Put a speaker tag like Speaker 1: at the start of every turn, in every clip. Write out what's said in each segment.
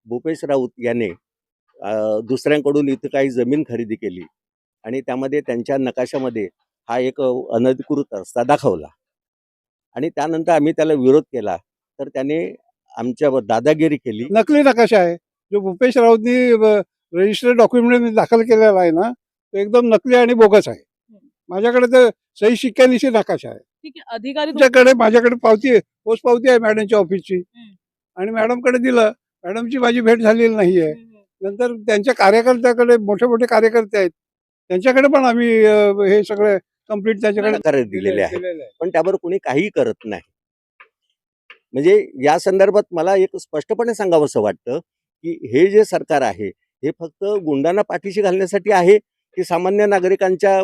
Speaker 1: भूपेश राऊत याने दुसऱ्यांकडून इथं काही जमीन खरेदी केली आणि त्यामध्ये त्यांच्या नकाशामध्ये हा एक अनधिकृत रस्ता दाखवला आणि त्यानंतर आम्ही त्याला विरोध केला, तर त्याने आमच्यावर दादागिरी केली.
Speaker 2: नकली नकाशा आहे जो भूपेश राऊतनी रजिस्टर्ड डॉक्युमेंट दाखल केलेला आहे ना, तो एकदम नकली आणि बोगस आहे. माझ्याकडे तर सही शिक्क्यानिशी नकाशा आहे.
Speaker 3: ठीक आहे, अधिकारी
Speaker 2: माझ्याकडे पावती आहे, पोस्ट पावती आहे मॅडमच्या ऑफिसची आणि मॅडमकडे दिलं. मॅडमची माझी भेट झालेली नाहीये. नंतर त्यांच्या कार्यकर्त्याकडे मोठे मोठे कार्यकर्ते आहेत, त्यांच्याकडे पण आम्ही हे सगळे कंप्लीट त्याच्याकडे
Speaker 1: तक्रार दिलेले आहे, पण त्यावर कोणी काही करत नाही. म्हणजे या संदर्भात मला एक स्पष्टपणे सांगावंसं वाटतं की हे जे सरकार आहे हे फक्त गुंडांना पाठीशी घालण्यासाठी आहे की सामान्य नागरिकांच्या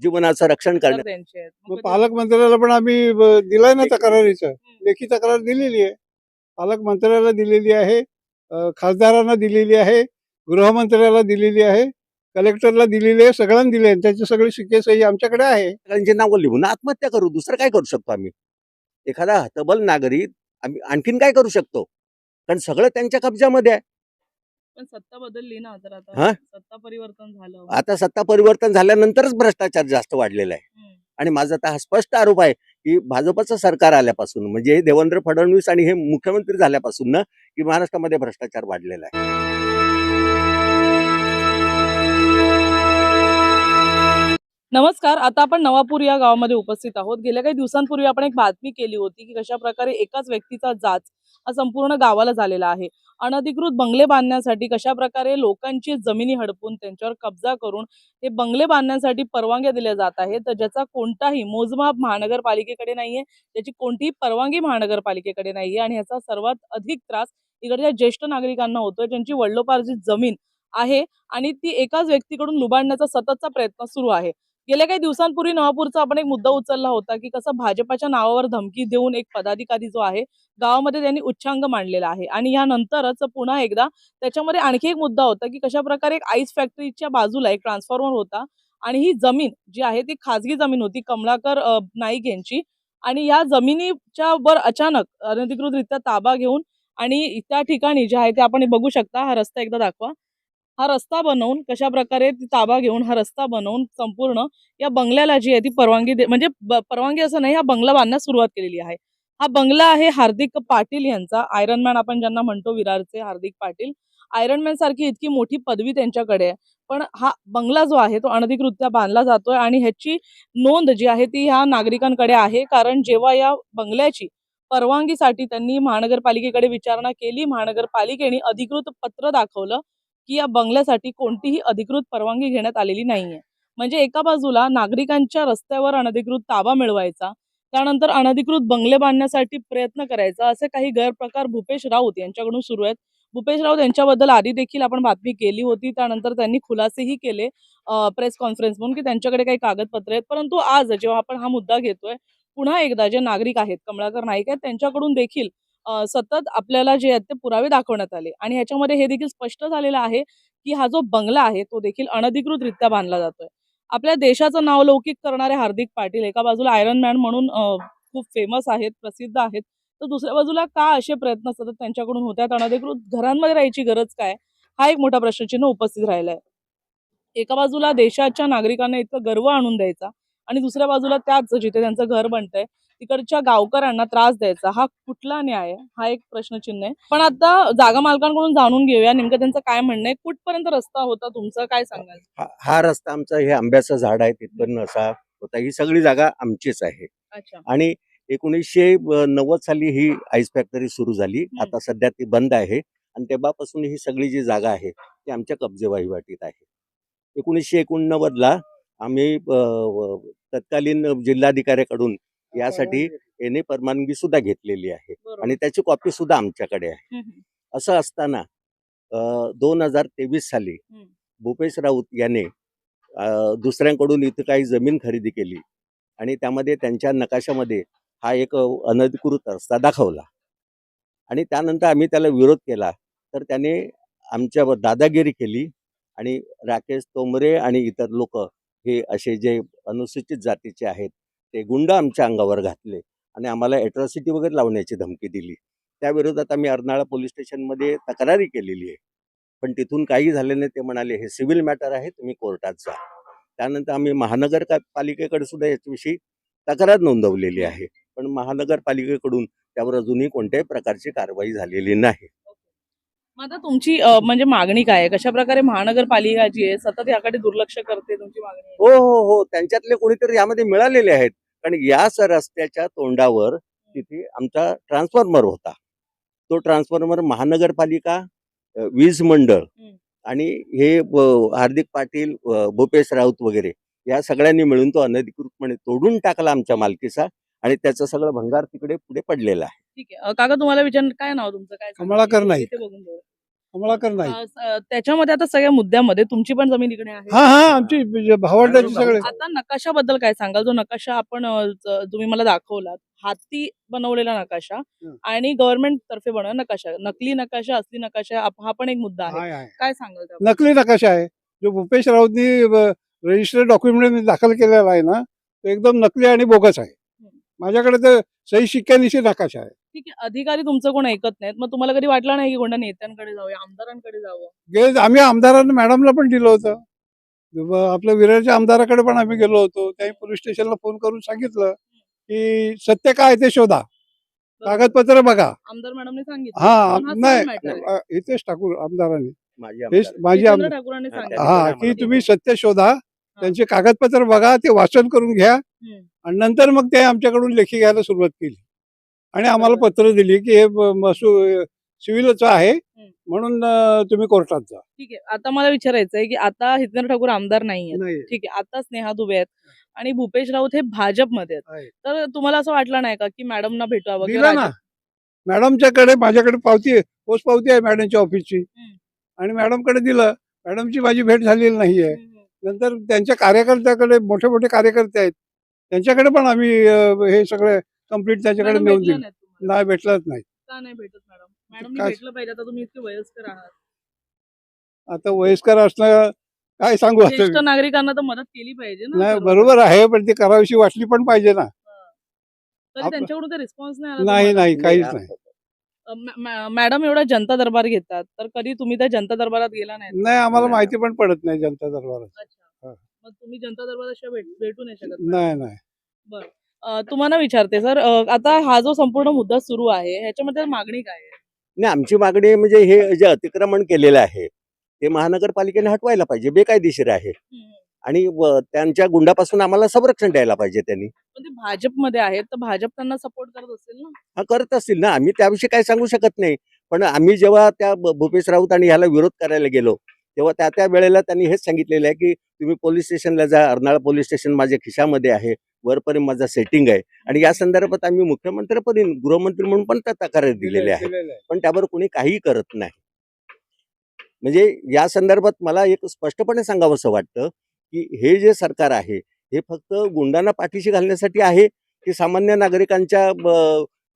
Speaker 1: जीवनाचं रक्षण करण्यासाठी.
Speaker 2: मग पालकमंत्र्याला पण आम्ही दिलाय ना तक्रारीचं, लेखी तक्रार दिलेली आहे. पालकमंत्र्याला दिलेली आहे, खासदारांना दिलेली आहे, गृहमंत्र्याला दिलेली आहे, कलेक्टरला दिलेली आहे, सगळ्यांना दिले. त्याचे सगळे शिक्के सही आमच्याकडे आहे.
Speaker 1: त्यांचे नाव लिहून आत्महत्या करू, दुसरं काय करू शकतो आम्ही? एखादा हतबल नागरिक आम्ही आणखीन काय करू शकतो? कारण सगळं त्यांच्या कब्जामध्ये आहे.
Speaker 3: पण सत्ता बदलली ना, तर
Speaker 1: हा?
Speaker 3: आता सत्ता परिवर्तन झालं.
Speaker 1: आता सत्ता परिवर्तन झाल्यानंतरच भ्रष्टाचार जास्त वाढलेला आहे आणि माझा तर हा स्पष्ट आरोप आहे की भाजपचं सरकार आल्यापासून, म्हणजे देवेंद्र फडणवीस आणि हे मुख्यमंत्री झाल्यापासून ना, की महाराष्ट्रामध्ये भ्रष्टाचार वाढलेला आहे.
Speaker 3: नमस्कार, आता आपण नवापूर या गावामध्ये उपस्थित आहोत. गेल्या काही दिवसांपूर्वी आपण एक बातमी केली होती की कशा प्रकारे एकाच व्यक्तीचा जाच हा संपूर्ण गावाला झालेला आहे. अनधिकृत बंगले बांधण्यासाठी कशा प्रकारे लोकांची जमिनी हडपून त्यांच्यावर कब्जा करून हे बंगले बांधण्यासाठी परवानग्या दिल्या जात आहेत, तर ज्याचा कोणताही मोजमाप महानगरपालिकेकडे नाहीये, त्याची कोणतीही परवानगी महानगरपालिकेकडे नाहीये आणि ह्याचा सर्वात अधिक त्रास इकडच्या ज्येष्ठ नागरिकांना होतोय, ज्यांची वडिलोपार्जित जमीन आहे आणि ती एकाच व्यक्तीकडून लुबाडण्याचा सततचा प्रयत्न सुरू आहे. गेल्या काही दिवसांपूर्वी नवापूरचा आपण एक मुद्दा उचलला होता की कसं भाजपाच्या नावावर धमकी देऊन एक पदाधिकारी जो आहे गावामध्ये त्यांनी उच्चांग मांडलेला आहे आणि यानंतरच पुन्हा एकदा त्याच्यामध्ये आणखी एक मुद्दा होता की कशा प्रकारे एक आईस फॅक्टरीच्या बाजूला एक ट्रान्सफॉर्मर होता आणि ही जमीन जी आहे ती खासगी जमीन होती कमलाकर नाईक यांची आणि या जमिनीच्या वर अचानक अनधिकृतरित्या ताबा घेऊन आणि त्या ठिकाणी जे आहे ते आपण बघू शकता. हा रस्ता एकदा दाखवा. हा रस्ता बनवून कशा प्रकारे ताबा घेऊन हा रस्ता बनवून संपूर्ण या बंगल्याला जी आहे ती परवानगी म्हणजे परवानगी असं नाही, हा बंगला बांधण्यास सुरुवात केलेली आहे. हा बंगला आहे हार्दिक पाटील यांचा, आयरन मॅन आपण ज्यांना म्हणतो विरारचे हार्दिक पाटील. आयरन मॅन सारखी इतकी मोठी पदवी त्यांच्याकडे आहे, पण हा बंगला जो आहे तो अनधिकृतरित्या बांधला जातोय आणि ह्याची नोंद जी आहे ती ह्या नागरिकांकडे आहे. कारण जेव्हा या बंगल्याची परवानगीसाठी त्यांनी महानगरपालिकेकडे विचारणा केली, महानगरपालिकेने अधिकृत पत्र दाखवलं की या बंगल्यासाठी कोणतीही अधिकृत परवानगी घेण्यात आलेली नाहीये. म्हणजे एका बाजूला नागरिकांच्या रस्त्यावर अनधिकृत ताबा मिळवायचा, त्यानंतर अनधिकृत बंगले बांधण्यासाठी प्रयत्न करायचा, असे काही गैरप्रकार भूपेश राऊत यांच्याकडून सुरू आहेत. भूपेश राऊत यांच्याबद्दल आधी देखील आपण बातमी केली होती, त्यानंतर त्यांनी खुलासेही केले प्रेस कॉन्फरन्स म्हणून की त्यांच्याकडे काही कागदपत्र आहेत. परंतु आज जेव्हा आपण हा मुद्दा घेतोय, पुन्हा एकदा जे नागरिक आहेत, कमलाकर नाईक आहेत, त्यांच्याकडून देखील सतत आपल्याला जे आहेत ते पुरावे दाखवण्यात आले आणि ह्याच्यामध्ये हे देखील स्पष्ट झालेलं आहे की हा जो बंगला आहे तो देखील अनधिकृतरित्या बांधला जातोय. आपल्या देशाचं नावलौकिक करणारे हार्दिक पाटील एका बाजूला आयरन मॅन म्हणून खूप फेमस आहेत, प्रसिद्ध आहेत, तर दुसऱ्या बाजूला का असे प्रयत्न सतत त्यांच्याकडून होतात? अनधिकृत घरांमध्ये राहायची गरज काय? हा एक मोठा प्रश्नचिन्ह उपस्थित राहिला आहे. एका बाजूला देशाच्या नागरिकांना इतकं गर्व आणून द्यायचा आणि दुसऱ्या बाजूला त्याच जिथे त्यांचं घर बनतंय तिकडच्या गावकऱ्यांना त्रास द्यायचा, हा कुठला न्याय? हा एक प्रश्नचिन्ह आहे. पण आता जागा मालकांकडून जाणून घेऊया नेमकं त्यांचं काय म्हणणं आहे. कुठपर्यंत रस्ता होता तुमचा, काय सांगाल?
Speaker 1: हा रस्ता आमचा, हे आंब्याचं झाड आहे तिथपर्यंत असा होता. ही सगळी जागा आमचीच आहे.
Speaker 3: अच्छा.
Speaker 1: आणि 1990 साली ही आईस फॅक्टरी सुरू झाली. आता सध्या ती बंद आहे आणि तेव्हापासून ही सगळी जी जागा आहे ती आमच्या कब्जे वहिवाटीत आहे. 1989ला आम्ही तत्कालीन जिल्हाधिकाऱ्याकडून यासाठी येणे परवानगी सुद्धा घेतलेली आहे आणि त्याची कॉपी सुद्धा आमच्याकडे आहे. असं असताना 2023 साली भूपेश राऊत याने दुसऱ्यांकडून इथं काही जमीन खरेदी केली आणि त्यामध्ये त्यांच्या नकाशामध्ये हा एक अनधिकृत रस्ता दाखवला आणि त्यानंतर आम्ही त्याला विरोध केला, तर त्याने आमच्यावर दादागिरी केली आणि राकेश तोमरे आणि इतर लोक हे असे जे अनुसूचित जातीचे आहेत ते गुंड आमच्या अंगावर घातले आणि आम्हाला ॲट्रॉसिटी वगैरे लावण्याची धमकी दिली. त्या विरोधात आम्ही अर्नाळा पोलीस स्टेशनमध्ये तक्रारी केलेली आहे. पण तिथून काही झालं नाही. ते म्हणाले हे सिव्हिल मॅटर आहे, तुम्ही कोर्टात जा. त्यानंतर आम्ही महानगरपालिकेकडे सुद्धा याच्याविषयी तक्रार नोंदवलेली आहे. पण महानगरपालिकेकडून त्यावर अजूनही कोणत्याही प्रकारची कारवाई झालेली नाही.
Speaker 3: मग आता तुमची म्हणजे मागणी काय आहे? कशा प्रकारे महानगरपालिका जी आहे सतत याकडे दुर्लक्ष करते, तुमची मागणी आहे?
Speaker 1: हो हो हो, त्यांच्यातले कोणीतरी यामध्ये मिळालेले आहेत. कारण याच रस्त्याच्या तोंडावर तिथे आमचा ट्रान्सफॉर्मर होता. तो ट्रान्सफॉर्मर महानगरपालिका, वीज मंडळ आणि हे हार्दिक पाटील, भूपेश राऊत वगैरे या सगळ्यांनी मिळून तो अनधिकृतपणे तोडून टाकला आमच्या मालकीचा आणि त्याचं सगळं भंगार तिकडे पुढे पडलेलं आहे.
Speaker 3: ठीक आहे. काका तुम्हाला विचार काय नाव तुमचं, काय सांगाल?
Speaker 2: कमलाकर नाईक.
Speaker 3: इथे बघून बोला.
Speaker 2: कमलाकर नाही.
Speaker 3: त्याच्यामध्ये आता सगळ्या मुद्द्यामध्ये तुमची पण जमीन इकडे आहे.
Speaker 2: हा हा आमची भावंडाची सगळे
Speaker 3: आता नकाशाबद्दल काय सांगाल? जो नकाशा आपण तुम्ही मला दाखवलात, हाती बनवलेला नकाशा आणि गव्हर्नमेंट तर्फे बनवलेला नकाशा, नकली नकाशा, असली नकाशा, हा पण एक मुद्दा आहे.
Speaker 2: आहे.
Speaker 3: काय सांगाल त्याबद्दल?
Speaker 2: नकली नकाशा आहे. जो भूपेश राऊतनी रजिस्टर्ड डॉक्युमेंट दाखल केलेला आहे ना, तो एकदम नकली आणि बोगस आहे. माझ्याकडे तर सही शिक्क्यानिशी नकाशा आहे.
Speaker 3: ठीक आहे. अधिकारी तुमचं कोण ऐकत नाहीत, मग तुम्हाला कधी वाटलं नाही की कोणत्या नेत्यांकडे जाऊया, आमदारांकडे जावं?
Speaker 2: आम्ही आमदारांना मॅडमला पण दिलं होतं. आपल्या विरारच्या आमदाराकडे पण आम्ही गेलो होतो. त्यांनी पोलीस स्टेशनला फोन करून सांगितलं की सत्य काय ते शोधा, कागदपत्र बघा.
Speaker 3: आमदार मॅडमने सांगितलं.
Speaker 2: हा
Speaker 3: पण हा
Speaker 2: नाही
Speaker 3: same matter आहे.
Speaker 2: इथेच ठाकूर आमदारांनी
Speaker 1: माझी
Speaker 2: हे
Speaker 1: आमदार-
Speaker 2: माझी
Speaker 3: जितेंद्र
Speaker 2: आमदार
Speaker 3: ठाकूरांनी
Speaker 1: हा,
Speaker 3: सांगितलं.
Speaker 2: हा की तुम्ही सत्य शोधा, त्यांचे कागदपत्र बघा, ते वाचन करून घ्या आणि नंतर मग ते आमच्याकडून लेखी घ्यायला सुरुवात केली आणि आम्हाला पत्र दिली की हे सिव्हिलच आहे म्हणून तुम्ही कोर्टात जा.
Speaker 3: ठीक आहे. आता मला विचारायचं आहे की आता जितेंद्र ठाकूर आमदार नाहीये.
Speaker 2: नाही
Speaker 3: ठीक आहे. आता स्नेहा दुबे आहेत आणि भूपेश राऊत हे भाजपमध्ये आहेत.
Speaker 2: आहे.
Speaker 3: तर तुम्हाला असं वाटलं नाही का की मॅडमना भेटावं
Speaker 2: दिला ना मॅडमच्याकडे, माझ्याकडे पोच पावती आहे मॅडमच्या ऑफिसची आणि मॅडमकडे दिलं. मॅडमची माझी भेट झालेली नाहीये. नंतर त्यांच्या कार्यकर्त्याकडे, मोठे मोठे कार्यकर्ते आहेत, त्यांच्याकडे पण आम्ही हे सगळे कंप्लीट त्याच्याकडे
Speaker 3: मॅडम
Speaker 2: नेऊन
Speaker 3: भेटल्या
Speaker 2: दिली.
Speaker 3: नाहीत तुम्हाला?
Speaker 2: नाही भेटलंच नाही.
Speaker 3: का नाही भेटत मॅडम? मॅडमनी
Speaker 2: काय-
Speaker 3: भेटलं पाहिजे. आता तुम्ही इतके वयस्कर आहात.
Speaker 2: आता वयस्कर असणं काय सांगू आता
Speaker 3: ज्येष्ठ
Speaker 2: मी.
Speaker 3: नागरिकांना तर मदत केली पाहिजे ना.
Speaker 2: नाही
Speaker 3: सर्व.
Speaker 2: बरोबर आहे, पण ती करावीशी वाटली पण पाहिजे ना.
Speaker 3: तरी
Speaker 2: आप-
Speaker 3: त्यांच्याकडून तर रिस्पॉन्स नाही आला
Speaker 2: नाही
Speaker 3: तुम्हाला?
Speaker 2: नाही काहीच नाही.
Speaker 3: मॅडम एवढा जनता दरबार घेतात, तर कधी तुम्ही त्या जनता दरबारात गेला नाही?
Speaker 2: नाही आम्हाला
Speaker 1: नाही.
Speaker 2: माहिती पण पडत नाही जनता दरबारात.
Speaker 3: अच्छा.
Speaker 2: हा.
Speaker 3: मग तुम्ही जनता दरबाराशिवाय भेटू नाही शकत?
Speaker 2: नाही नाही
Speaker 3: तुम्हाला विचारते सर, आता हा जो संपूर्ण मुद्दा सुरू आहे ह्याच्यामध्ये मागणी काय आहे?
Speaker 1: नाही, आमची मागणी म्हणजे हे जे अतिक्रमण केलेलं आहे ते महानगरपालिकेने हटवायला पाहिजे. बेकायदेशीर आहे आणि त्यांच्या गुंडापासून आम्हाला संरक्षण द्यायला पाहिजे त्यांनी.
Speaker 3: पण ते भाजपमध्ये आहेत, तर भाजप त्यांना सपोर्ट करत असेल ना?
Speaker 1: हा, करत असतील ना, आम्ही त्याविषयी काही सांगू शकत नाही. पण आम्ही जेव्हा त्या भूपेश राऊत आणि ह्याला विरोध करायला गेलो तेव्हा त्या वेळेला त्यांनी हेच सांगितलेलं आहे की तुम्ही पोलीस स्टेशनला जा, अर्नाळा पोलीस स्टेशन माझ्या खिशामध्ये आहे, वरपर्यंत माझा सेटिंग आहे आणि या संदर्भात आम्ही मुख्यमंत्र्यापर्यंत गृहमंत्री म्हणून पण त्या तक्रारी दिलेल्या आहेत.
Speaker 2: केलेलं आहे.
Speaker 1: पण त्यावर कोणी काही करत नाही. म्हणजे या संदर्भात मला एक स्पष्टपणे सांगावंसं वाटतं की हे जे सरकार आहे हे फक्त गुंडांना पाठीशी घालण्यासाठी आहे की सामान्य नागरिकांच्या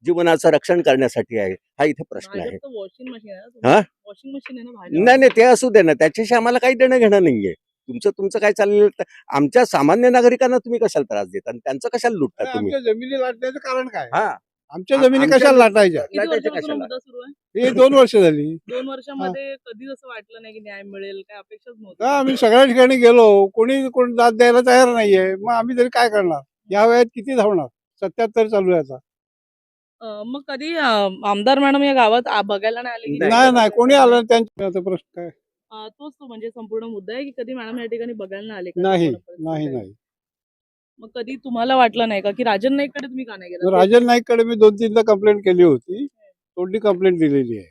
Speaker 1: जीवनाचं रक्षण करण्यासाठी आहे, हा इथे प्रश्न आहे.
Speaker 3: भाजप तर वॉशिंग मशीन आहे
Speaker 1: हा?
Speaker 3: ना, वॉशिंग मशीन आहे ना भाजप.
Speaker 1: नाही नाही, ते असू दे ना, त्याच्याशी आम्हाला काही देणं घेणं नाहीये. तुमचं काय चाललेलं आमच्या सामान्य नागरिकांना तुम्ही कशाला त्रास देता आणि त्यांचं कशाला लुटता
Speaker 2: नाही,
Speaker 1: तुम्ही?
Speaker 2: आमच्या जमिनी लाटण्याचं कारण काय?
Speaker 1: हा,
Speaker 2: आमच्या जमिनी
Speaker 1: आमच्या-
Speaker 2: कशाला लाटायच्या?
Speaker 3: किती
Speaker 1: लाटायचं
Speaker 3: वर्षापासून
Speaker 1: कशाला?
Speaker 3: मुद्दा सुरू आहे?
Speaker 2: हे 2 वर्ष झाली.
Speaker 3: 2 वर्षामध्ये कधीच असं वाटलं नाही की न्याय मिळेल, काय अपेक्षाच
Speaker 2: का
Speaker 3: नव्हती?
Speaker 2: आम्ही सगळ्या ठिकाणी गेलो, कोण दाद द्यायला तयार नाहीये. मग आम्ही तरी काय करणार? या वयात किती धावणार? 77 चालू आहे आता.
Speaker 3: मग कधी आमदार मॅडम या गावात बघायला नाही आले की
Speaker 2: नाही नाही कोणी आलं त्यांच्या आता प्रश्न काय?
Speaker 3: तोच तो म्हणजे संपूर्ण मुद्दा आहे की कधी मॅडम या ठिकाणी बघायला नाही आले का?
Speaker 2: नाही
Speaker 3: संपूर्ण परिस्थिती
Speaker 2: नाही
Speaker 3: आहे.
Speaker 2: नाही
Speaker 3: मग कधी तुम्हाला वाटलं नाही का की राजन नाईककडे तुम्ही का नाही गेला?
Speaker 2: राजन नाईककडे मी 2-3दा कंप्लेंट केली होती, तोंडी कंप्लेंट दिलेली आहे.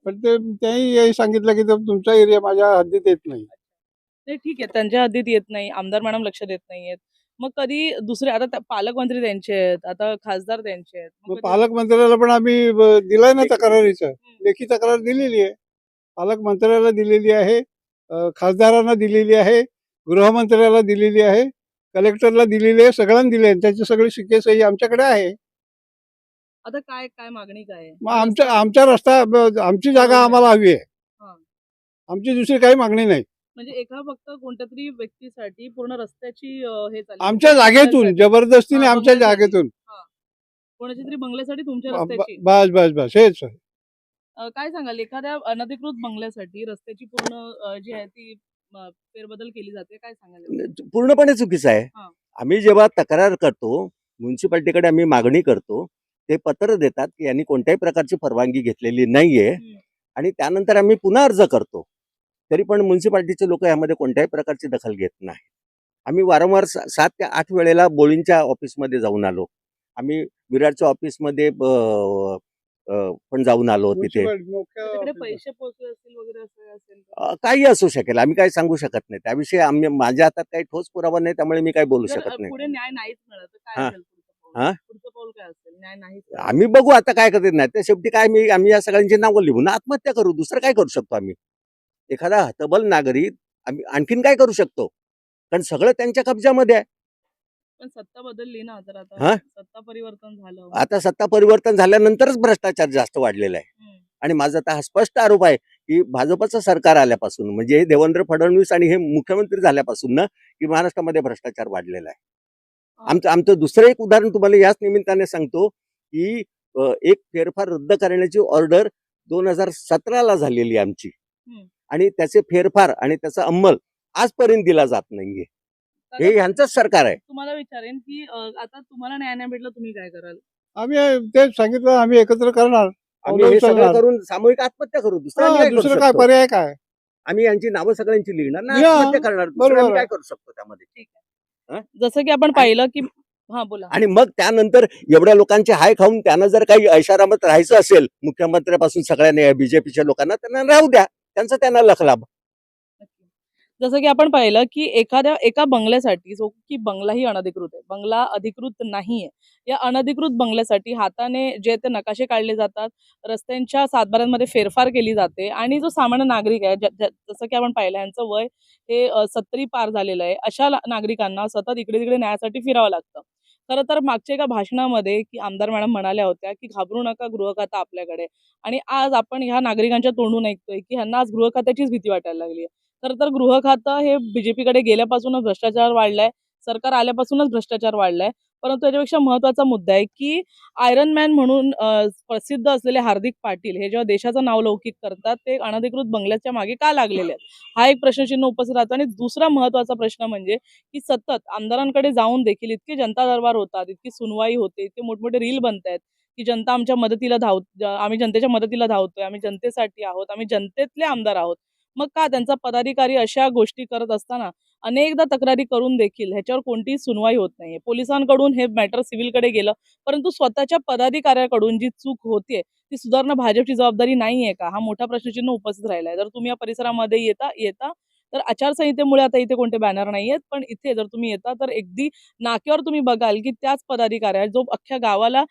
Speaker 2: पण त्यांनी सांगितलं की तुमचा एरिया माझ्या हद्दीत येत नाही.
Speaker 3: नाही ठीक आहे, त्यांच्या हद्दीत येत नाही, आमदार मॅडम लक्ष देत नाहीयेत. मग कधी दुसरे आता पालकमंत्री त्यांचे आहेत, आता खासदार त्यांचे आहेत. मग
Speaker 2: मग
Speaker 3: कधी-
Speaker 2: पालकमंत्र्याला पण आम्ही दिलाय ना तक्रारीचं, लेखी तक्रार दिलेली आहे. पालकमंत्र्याला दिलेली आहे, खासदारांना दिलेली आहे, गृहमंत्र्याला दिलेली आहे, कलेक्टरला दिलेली आहे, सगळ्यांना दिले आहे. त्याचे सगळे शिक्के सही आमच्याकडे आहे.
Speaker 3: आता काय काय मागणी काय आहे?
Speaker 2: मग आमचा रस्ता, आमची जागा आम्हाला हवी आहे.
Speaker 3: हा.
Speaker 2: आमची दुसरी काही मागणी नाही.
Speaker 3: म्हणजे एका फक्त कोणत्या तरी व्यक्तीसाठी पूर्ण रस्त्याची हे चालली.
Speaker 2: आमच्या जागेतून जबरदस्तीने
Speaker 3: हा,
Speaker 2: आमच्या
Speaker 3: बंगल्यासाठी.
Speaker 2: जागेतून
Speaker 3: हा. कोणाच्या तरी बंगल्यासाठी तुमच्या रस्त्याची
Speaker 2: बस बस बस हेच आहे.
Speaker 3: काय सांगाल एखाद्या अनधिकृत बंगल्यासाठी रस्त्याची पूर्ण जी आहे ती फेरबदल केली जाते, काय सांगाल यावर?
Speaker 1: पूर्णपणे चुकीचं आहे.
Speaker 3: हां.
Speaker 1: आम्ही जेव्हा तक्रार करतो, म्युन्सिपाल्टीकडे आम्ही मागणी करतो, ते पत्र देतात की यांनी कोणत्याही प्रकारची परवानगी घेतलेली नाहीये
Speaker 3: हम्म.
Speaker 1: आणि त्यानंतर आम्ही पुन्हा अर्ज करतो. तरी पण म्युन्सिपाल्टीचे लोक यामध्ये कोणत्याही प्रकारची दखल घेत नाही. आम्ही वारंवार 7 ते 8 वेळेला बोळींच्या ऑफिसमध्ये जाऊन आलो. आम्ही विरारच्या ऑफिसमध्ये पण जाऊन आलो तिथे.
Speaker 2: मुख्य
Speaker 3: तिकडे
Speaker 2: office.
Speaker 3: पैसे पोहोचले असतील वगैरे असं असेल तर?
Speaker 1: काही असू शकेल, आम्ही काही सांगू शकत नाही. त्याविषयी माझ्या हातात काही ठोस पुरावा नाही, त्यामुळे मी काही बोलू
Speaker 3: जर
Speaker 1: शकत नाही.
Speaker 3: पुढे न्याय नाहीच मिळत तर काय
Speaker 1: हां.
Speaker 3: असेल पुढचं पाऊल?
Speaker 1: हां?
Speaker 3: पुढचं पाऊल काय असेल? न्याय नाहीच मिळत.
Speaker 1: आम्ही बघू आता काय करत नाही. त्या शेवटी काय आम्ही या सगळ्यांची नावं लिहून आत्महत्या करू. दुसरं काय करू शकतो आम्ही? एखादा हतबल नागरिक आम्ही आणखीन काय करू शकतो? कारण सगळं त्यांच्या कब्जामध्ये आहे.
Speaker 3: पण सत्ता बदलली ना, तर आता
Speaker 1: हां?
Speaker 3: सत्ता परिवर्तन झालं.
Speaker 1: आता सत्ता परिवर्तन झाल्यानंतरच भ्रष्टाचार जास्त वाढलेला आहे.
Speaker 3: हम्म.
Speaker 1: आणि माझा तर हा स्पष्ट आरोप आहे की भाजपचं सरकार आल्यापासून, म्हणजे देवेंद्र फडणवीस आणि हे मुख्यमंत्री झाल्यापासून ना, की महाराष्ट्रामध्ये भ्रष्टाचार वाढलेला आहे. आमचं दुसरं एक उदाहरण तुम्हाला याच निमित्ताने सांगतो की एक फेरफार रद्द करण्याची ऑर्डर 2017ला झालेली आहे आमची.
Speaker 3: हम्म.
Speaker 1: आणि त्याचे फेरफार आणि त्याचा अंमल आजपर्यंत दिला जात नाहीये. हे ह्यांचंच सरकार आहे.
Speaker 3: तुम्हाला विचारेन की आता तुम्हाला न्याय नाही भेटला, तुम्ही काय कराल?
Speaker 2: आम्ही तेच सांगितलं, आम्ही एकत्र करणार,
Speaker 1: आम्ही
Speaker 2: पावलं
Speaker 1: हे सगळं
Speaker 2: उचलणार.
Speaker 1: करून सामूहिक आत्महत्या करू. दुसरं आम्ही
Speaker 2: हा,
Speaker 1: काय करू
Speaker 2: दुसरं काय
Speaker 1: शकतो?
Speaker 2: पर्याय काय?
Speaker 1: आम्ही यांची नावं सगळ्यांची लिहिणार ना,
Speaker 2: लिहा.
Speaker 1: आत्महत्या करणार. दुसरं
Speaker 2: बरोबर
Speaker 1: आम्ही
Speaker 2: आहे.
Speaker 1: काय करू शकतो त्यामध्ये?
Speaker 3: ठीक
Speaker 1: हां?
Speaker 3: आहे. जसं की आपण पाहिलं की हा बोला.
Speaker 1: आणि मग त्यानंतर एवढ्या लोकांचे हाय खाऊन त्यांना जर काही ऐशारामत राहायचं असेल मुख्यमंत्र्यापासून सगळ्यांनी बीजेपीच्या लोकांना, त्यांना राहू द्या. त्यांचा त्यांना लखलाभ.
Speaker 3: नक्की. जसं की आपण पाहिलं की एका बंगल्यासाठी, जो की बंगलाही अनधिकृत आहे, बंगला अधिकृत नाहीये, या अनधिकृत बंगल्यासाठी हाताने जे ते नकाशे काढले जातात, रस्त्यांच्या सातबाऱ्यांमध्ये फेरफार केली जाते आणि जो सामान्य नागरिक आहे, जसं की आपण पाहिलं यांचं वय हे 70 पार झालेलं आहे, अशा नागरिकांना सतत इकडे तिकडे न्यायासाठी फिरावं लागतं. खरं तर मागच्या एका भाषणामध्ये की आमदार मॅडम म्हणाल्या होत्या की घाबरू नका, गृह खातं आपल्याकडे. आणि आज आपण ह्या नागरिकांच्या तोंडून ऐकतोय की ह्यांना आज गृह खात्याचीच भीती वाटायला लागली आहे. खरं तर गृह खातं हे बीजेपीकडे गेल्यापासूनच भ्रष्टाचार वाढलाय, सरकार आल्यापासूनच भ्रष्टाचार वाढलाय. परंतु त्याच्यापेक्षा महत्त्वाचा मुद्दा आहे की आयरन मॅन म्हणून प्रसिद्ध असलेले हार्दिक पाटील हे जेव्हा देशाचं नावलौकिक करतात, ते अनधिकृत बंगल्याच्या मागे का लागलेले आहेत? हा एक प्रश्नचिन्ह उपस्थित राहतो. आणि दुसरा महत्त्वाचा प्रश्न म्हणजे की सतत आमदारांकडे जाऊन देखील इतके जनता दरबार होतात, इतकी सुनवाई होते, इतके मोठमोठे रील बनतायत की जनता आमच्या मदतीला आम्ही जनतेच्या मदतीला धावतोय, आम्ही जनतेसाठी आहोत, आम्ही जनतेतले आमदार आहोत. मग का त्यांचा पदाधिकारी अशा गोष्टी करत असताना अनेकदा तक्रारी करून देखील ह्याच्यावर कोणतीही सुनवाई होत नाहीये. पोलिसांकडून हे मॅटर सिव्हिलकडे गेलं, परंतु स्वतःच्या पदाधिकाऱ्याकडून जी चूक होतीये ती सुधारणं भाजपची जबाबदारी नाहीये का? हा मोठा प्रश्नचिन्ह उपस्थित राहिला आहे. जर तुम्ही या परिसरामध्ये येता तर आचारसंहितेमुळे आता इथे कोणते बॅनर नाहीयेत, पण इथे जर तुम्ही येता तर अगदी नाक्यावर तुम्ही बघाल की त्याच पदाधिकारी जो अख्ख्या गावाला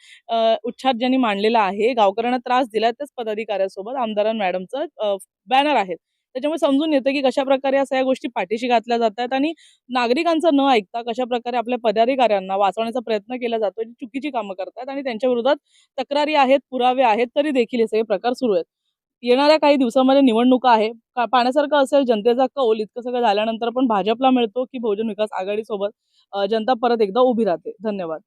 Speaker 3: उच्छाद ज्यांनी मांडलेला आहे, गावकऱ्यांना त्रास दिला, त्याच पदाधिकाऱ्यासोबत आमदार मॅडमचं बॅनर आहेत. त्याच्यामुळे समजून येतं की कशाप्रकारे या सगळ्या गोष्टी पाठीशी घातल्या जातात आणि नागरिकांचं न ऐकता कशाप्रकारे आपल्या पदाधिकाऱ्यांना वाचवण्याचा प्रयत्न केला जातो, जी चुकीची कामं करतात आणि त्यांच्या विरोधात तक्रारी आहेत, पुरावे आहेत, तरी देखील हे सगळे प्रकार सुरू आहेत. येणाऱ्या काही दिवसांमध्ये निवडणुका आहे. पाहण्यासारखं असेल जनतेचा कौल इतकं सगळं झाल्यानंतर पण भाजपला मिळतो की बहुजन विकास आघाडीसोबत जनता परत एकदा उभी राहते. धन्यवाद.